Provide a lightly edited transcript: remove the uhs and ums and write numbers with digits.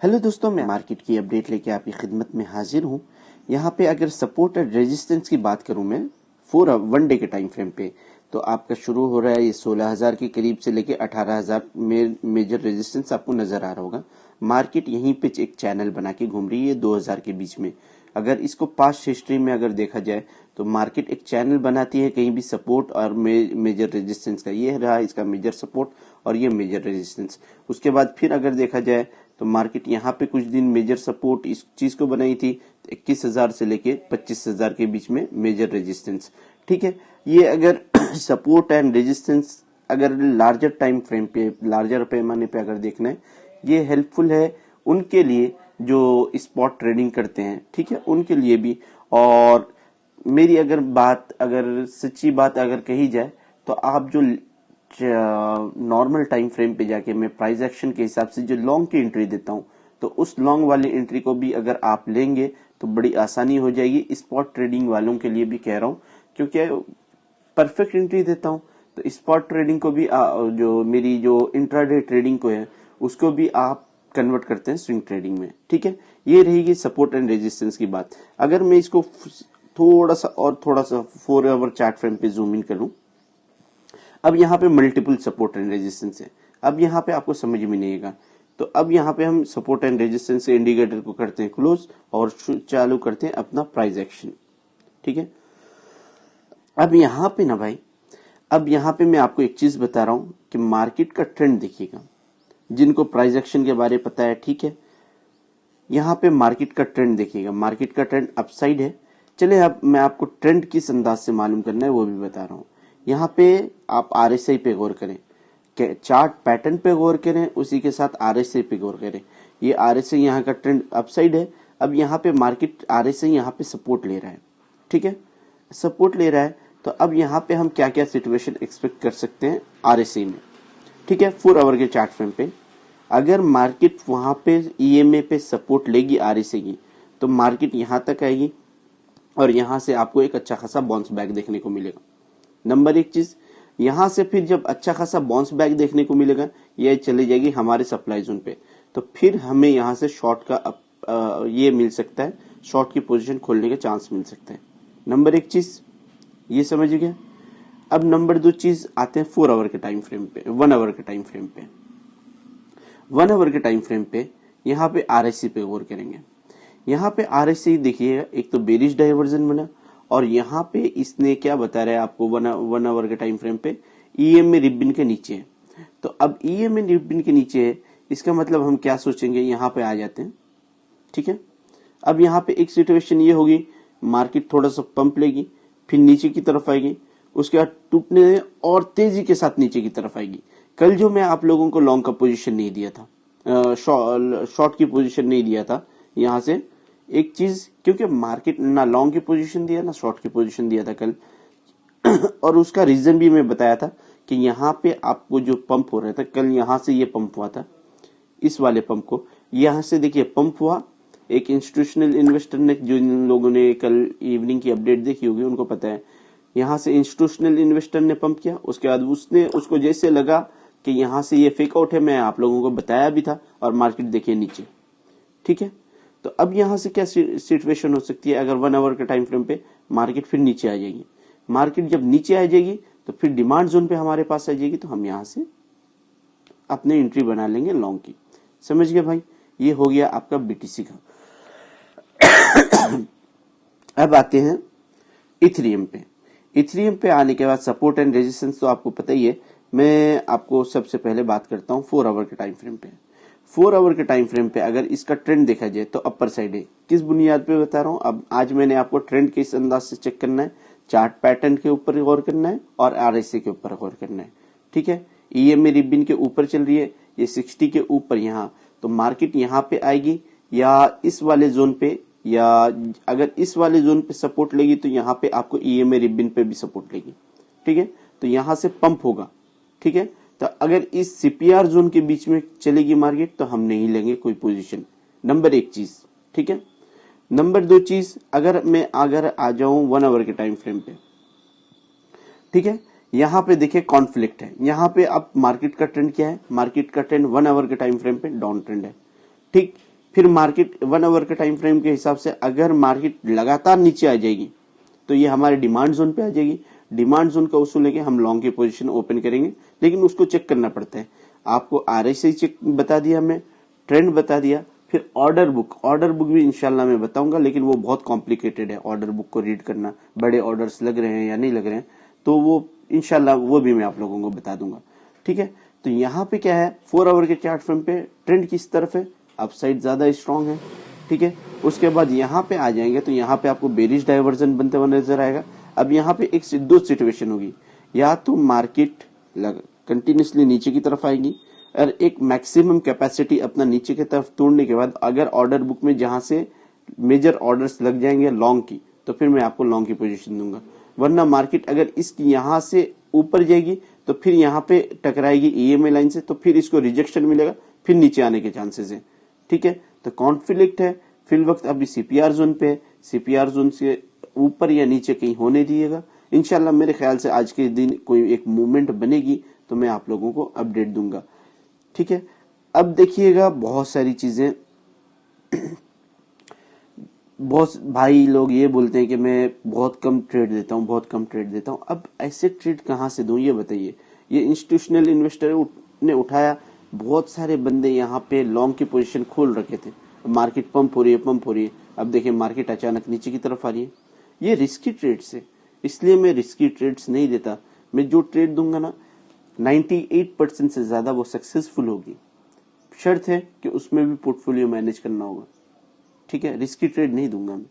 Hello दोस्तों, मैं market की अपडेट लेके आपकी खिदमत में हाजिर हूँ। यहाँ पे अगर सपोर्ट और रेजिस्टेंस की बात करूँ मैं 1 डे के टाइम फ्रेम पे, तो आपका शुरू हो रहा है ये 16,000 के करीब से लेके 18,000 में मेजर रेजिस्टेंस आपको नजर आ रहा होगा। मार्केट यहीं पे एक चैनल बना के घूम रही है 2,000 के बीच में। अगर इसको पास्ट हिस्ट्री में अगर देखा जाए तो मार्केट एक चैनल बनाती है, कहीं भी सपोर्ट और मेजर रेजिस्टेंस का। ये रहा इसका मेजर सपोर्ट और ये मेजर रेजिस्टेंस। उसके बाद फिर अगर देखा जाए तो मार्केट यहाँ पे कुछ दिन मेजर सपोर्ट इस चीज को बनाई थी 21,000 से लेके 25,000 के बीच में मेजर रेजिस्टेंस। ठीक है, ये अगर सपोर्ट एंड रेजिस्टेंस अगर लार्जर टाइम फ्रेम पे, लार्जर पैमाने पे अगर देखना है, ये हेल्पफुल है उनके लिए जो स्पॉट ट्रेडिंग करते हैं। ठीक है, उनके लिए भी। और मेरी अगर सच्ची बात अगर कही जाए तो आप जो नॉर्मल टाइम फ्रेम पे जाके मैं प्राइस एक्शन के हिसाब से जो लॉन्ग की एंट्री देता हूं, तो उस लॉन्ग वाली एंट्री को भी अगर आप लेंगे तो बड़ी आसानी हो जाएगी। स्पॉट ट्रेडिंग वालों के लिए भी कह रहा हूं, क्योंकि परफेक्ट एंट्री देता हूं। तो स्पॉट ट्रेडिंग को भी जो मेरी जो इंट्राडे ट्रेडिंग को है उसको भी आप कन्वर्ट करते हैं स्विंग ट्रेडिंग में। ठीक है, ये रहेगी सपोर्ट एंड रेजिस्टेंस की बात। अगर मैं इसको थोड़ा सा 4 आवर चार्ट फ्रेम पे जूम इन करूं, अब यहाँ पे मल्टीपल सपोर्ट एंड रेजिस्टेंस है। अब यहाँ पे आपको समझ में नहीं आएगा, तो अब यहाँ पे हम सपोर्ट एंड रेजिस्टेंस के इंडिकेटर को करते हैं क्लोज और चालू करते हैं अपना प्राइस एक्शन। ठीक है, अब यहाँ पे ना भाई, अब यहाँ पे मैं आपको एक चीज बता रहा हूं कि मार्केट का ट्रेंड देखिएगा। जिनको प्राइस एक्शन के बारे में पता है, ठीक है, यहाँ पे मार्केट का ट्रेंड देखिएगा। मार्केट का ट्रेंड अपसाइड है। चले अब मैं आपको ट्रेंड किस अंदाज से मालूम करना है वो भी बता रहा हूँ। यहाँ पे आप आरएसआई पे गौर करें, चार्ट पैटर्न पे गौर करें, उसी के साथ आरएसआई पे गौर करें। ये आरएसआई यहाँ का ट्रेंड अपसाइड है। अब यहाँ पे मार्केट आरएसआई यहाँ पे सपोर्ट ले रहा है। ठीक है, सपोर्ट ले रहा है, तो अब यहाँ पे हम क्या क्या सिचुएशन एक्सपेक्ट कर सकते हैं आरएसआई में। ठीक है, 4 आवर के चार्ट फ्रेम पे अगर मार्केट वहां पे ईएमए पे सपोर्ट लेगी आरएसआई की, तो मार्केट यहां तक आएगी और यहां से आपको एक अच्छा खासा बाउंस बैक देखने को मिलेगा। नंबर एक चीज, यहां से फिर जब अच्छा खासा बाउंस बैक देखने को मिलेगा, ये चली जाएगी हमारे सप्लाई जोन पे, तो फिर हमें यहां से शॉर्ट का ये मिल सकता है, शॉर्ट की पोजीशन खोलने का चांस मिल सकता है। नंबर एक चीज ये समझ गया। अब नंबर 2 चीज आते हैं 4 आवर के टाइम फ्रेम पे, 1 आवर के टाइम फ्रेम पे। 1 आवर के टाइम फ्रेम पे यहाँ पे आरएससी पे गौर करेंगे। यहाँ पे आरएससी देखिएगा, एक तो बेरिश डाइवर्जन बना और यहाँ पे इसने क्या बता रहा है आपको 1 आवर के टाइम फ्रेम पे ईएमए रिबन के नीचे है। तो अब ईएमए रिबन के नीचे है, इसका मतलब हम क्या सोचेंगे, यहाँ पे आ जाते हैं। ठीक है, अब यहाँ पे एक सिचुएशन ये होगी, मार्केट थोड़ा सा पंप लेगी, फिर नीचे की तरफ आएगी, उसके बाद टूटने और तेजी के साथ नीचे की तरफ आएगी। कल जो मैं आप लोगों को लॉन्ग का पोजीशन नहीं दिया था, शॉर्ट की पोजीशन नहीं दिया था, यहां से एक चीज, क्योंकि मार्केट ना लॉन्ग की पोजीशन दिया ना शॉर्ट की पोजीशन दिया था कल और उसका रीजन भी मैं बताया था कि यहाँ पे आपको जो पंप हो रहा था कल, यहां से ये पंप हुआ था, इस वाले पंप को यहां से देखिए पंप हुआ। एक इंस्टीट्यूशनल इन्वेस्टर ने, जो इन लोगों ने कल इवनिंग की अपडेट देखी होगी उनको पता है, यहां से इंस्टीट्यूशनल इन्वेस्टर ने पंप किया। उसके बाद उसको जैसे लगा कि यहां से ये फेक आउट है, मैं आप लोगों को बताया भी था, और मार्केट देखिए नीचे। ठीक है, तो अब यहां से क्या सिचुएशन हो सकती है, अगर 1 आवर के टाइम फ्रेम पे मार्केट फिर नीचे आ जाएगी। मार्केट जब नीचे आ जाएगी तो फिर डिमांड जोन पे हमारे पास आ जाएगी, तो हम यहां से अपने एंट्री बना लेंगे लॉन्ग की। समझ गए भाई, ये हो गया आपका बीटीसी का। अब आते हैं इथेरियम पे। इथेरियम पे आने के बाद सपोर्ट एंड रेजिस्टेंस तो आपको पता ही है। मैं आपको सबसे पहले बात करता हूं 4 आवर के टाइम फ्रेम पे। 4 आवर के टाइम फ्रेम पे अगर इसका ट्रेंड देखा जाए तो अपर साइड है। किस बुनियाद पे बता रहा हूं, अब आज मैंने आपको ट्रेंड किस अंदाज से चेक करना है, चार्ट पैटर्न के ऊपर गौर करना है और आरएससी के ऊपर गौर करना है। ठीक है, ईएमए रिबन के ऊपर चल रही है, ये 60 के ऊपर यहाँ, तो मार्केट यहाँ पे आएगी या इस वाले जोन पे, या अगर इस वाले जोन पे सपोर्ट लेगी तो यहाँ पे आपको ईएमए रिबन पे भी सपोर्ट लेगी। ठीक है, तो यहां से पंप होगा। ठीक है, तो अगर इस सीपीआर जोन के बीच में चलेगी मार्केट तो हम नहीं लेंगे कोई पोजीशन। नंबर एक चीज। ठीक है, नंबर 2 चीज, अगर आ जाऊं 1 आवर के टाइम फ्रेम पे, ठीक है, यहां पे देखिए कॉन्फ्लिक्ट है। यहां पे अब मार्केट का ट्रेंड क्या है, मार्केट का ट्रेंड 1 आवर के टाइम फ्रेम पे डाउन ट्रेंड है। ठीक, फिर मार्केट 1 आवर के टाइम फ्रेम के हिसाब से अगर मार्केट लगातार नीचे आ जाएगी तो ये हमारे डिमांड जोन पे आ जाएगी। डिमांड जोन का उसूल लेके हम लॉन्ग की पोजीशन ओपन करेंगे, लेकिन उसको चेक करना पड़ता है। आपको RSI चेक बता दिया, मैं ट्रेंड बता दिया, फिर ऑर्डर बुक भी इंशाल्लाह मैं बताऊंगा, लेकिन वो बहुत कॉम्प्लिकेटेड है। ऑर्डर बुक को रीड करना, बड़े ऑर्डर्स लग रहे हैं या नहीं लग रहे हैं, तो वो इंशाल्लाह वो भी मैं आप लोगों को बता दूंगा। ठीक है, तो यहाँ पे क्या है, 4 आवर के चार्ट फ्रेम पे ट्रेंड किस तरफ है, अपसाइड ज्यादा स्ट्रांग है। ठीक है, उसके बाद यहाँ पे आ जाएंगे तो यहाँ पे आपको बेरिश डाइवर्जन बनते हुए नजर आएगा। अब यहाँ पे एक से दो सिचुएशन होगी, या तो मार्केट कंटिन्यूसली नीचे की तरफ आएगी और एक मैक्सिमम कैपेसिटी अपना नीचे की तरफ तोड़ने के बाद अगर ऑर्डर बुक में जहां से मेजर ऑर्डर्स लग जाएंगे लॉन्ग की, तो फिर मैं आपको लॉन्ग की पोजीशन दूंगा। वरना मार्केट अगर इसकी यहां से ऊपर जाएगी तो फिर यहाँ पे टकराएगी EMA लाइन से, तो फिर इसको रिजेक्शन मिलेगा, फिर नीचे आने के चांसेस है। ठीक है, तो कॉन्फ्लिक्ट है फिल वक्त अभी CPR जोन पे है, CPR जोन से ऊपर या नीचे कहीं होने दिएगा। इंशाल्लाह मेरे ख्याल से आज के दिन कोई एक मूवमेंट बनेगी तो मैं आप लोगों को अपडेट दूंगा। ठीक है, अब देखिएगा बहुत सारी चीजें बहुत भाई लोग ये बोलते हैं कि मैं बहुत कम ट्रेड देता हूं। अब ऐसे ट्रेड कहां से दूं, ये बताइए। ये इंस्टीट्यूशनल इन्वेस्टर ने उठाया, बहुत सारे बंदे यहाँ पे लॉन्ग की पोजीशन खोल रखे थे, मार्केट पंप हो रही है। अब देखिए मार्केट अचानक नीचे की तरफ आ रही है। ये रिस्की ट्रेड्स है, इसलिए मैं रिस्की ट्रेड्स नहीं देता। मैं जो ट्रेड दूंगा ना 98% से ज्यादा वो सक्सेसफुल होगी। शर्त है कि उसमें भी पोर्टफोलियो मैनेज करना होगा। ठीक है, रिस्की ट्रेड नहीं दूंगा मैं।